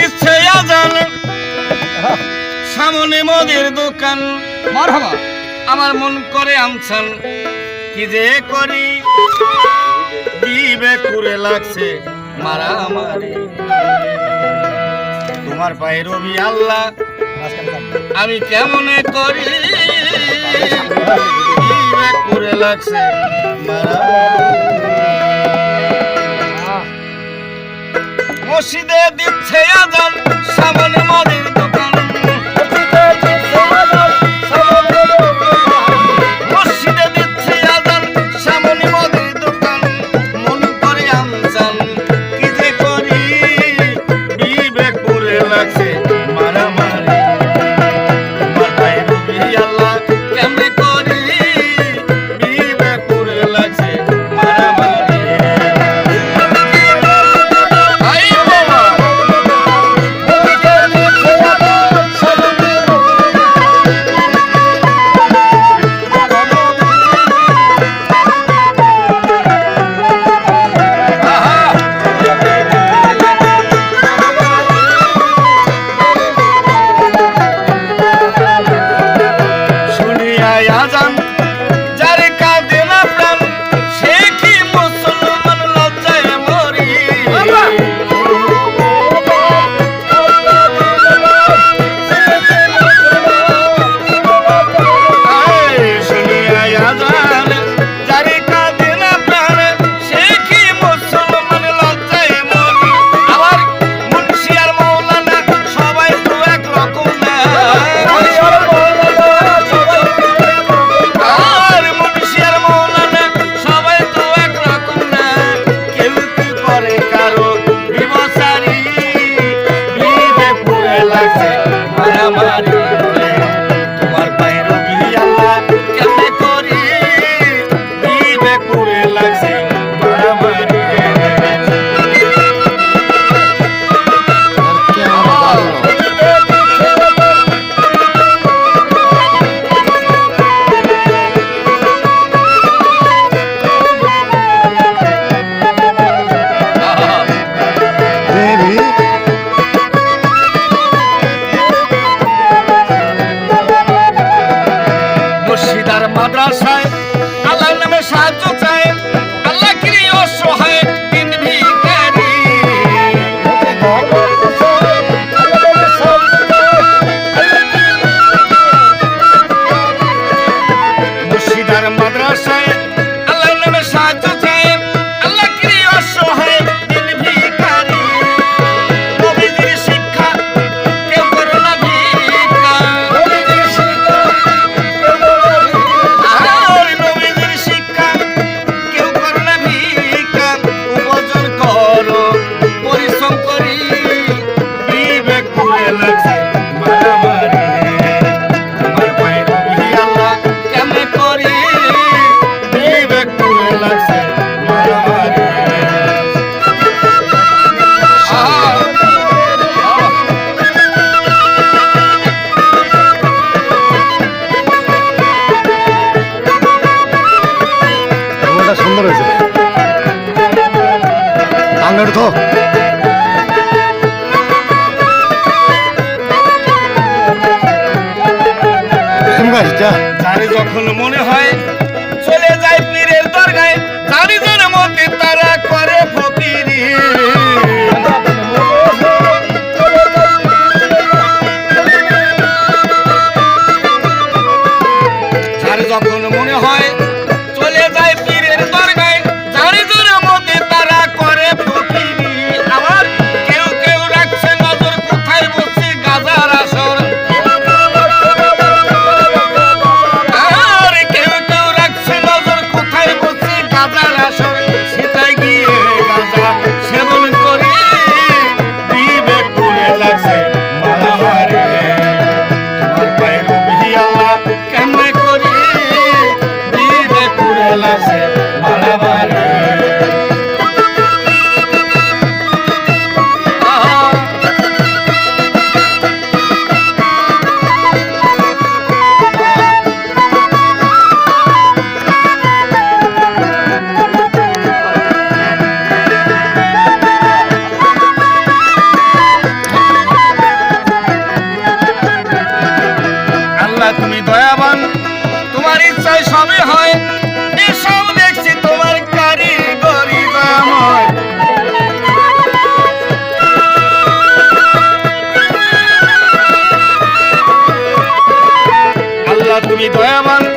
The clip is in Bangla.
দিচ্ছে আজান সামনে মদের দোকান মারহাবা। আমার মন করে আনছান কি যে করি দিবে কুরে লাগছে মারামারি তোমার পায়ে রবি আল্লাহ আমি কেমনে করি দিবে কুরে লাগছে মসজিদে দিচ্ছে আজান সামনে মদের দোকান মসজিদে দিচ্ছে আজান সামনে মদের দোকান মন করে আমজান কি যে করি বিবেক করে লাগছে মারামারি তোমার পায়ে রবি আল্লাহ কেমনে করি বিবেক করে লাগছে মারামারি আজান যারে কাঁদে না প্রাণ সে কি মুসলমান লজ্জায় মরি শুনিয়া আজান যারে কাঁদে না প্রাণ সে কি মুসলমান লজ্জায় মরি আবার মুন্সি আর মৌলানা সবাই তো এক রকম না তোমার পায়ে রবি আল্লাহ কেমনে করি দিবে করে লাগছে মারামারি মুর্শিদার মাদ্রাসায় আল্লাহর নামে সাহায্য চায় আল্লাহ কি অসহায় দিন ভিখারি মুর্শিদার মাদ্রাসায় আল্লাহর নামে সাহায্য চায় আল্লাহ কি অসহায় দিন ভিখারি নবীজির শিক্ষা কেউ করো না ভিক্ষা নবীজির শিক্ষা কেউ করো না ভিক্ষা উপার্জন করো পরিশ্রম করি বিবেক করে লাগছে মারামারি তোমার পায়ে রবি আল্লাহ কেমনে করি বিবেক করে লাগছে মারামারি সুন্দর হয়েছে আঙ্গার তো যারে যখন মনে হয় চলে যায় পীরের দরগায় যারি যার মতে তারা করে ফকিরি যারে যখন মনে হয় চলে যায় পীরের দরগায় যারি যার মতে তারা করে ফকিরি আবার কেউ কেউ রাখছে নজর কোথায় বসে গাজার আসর তুমি দয়াবান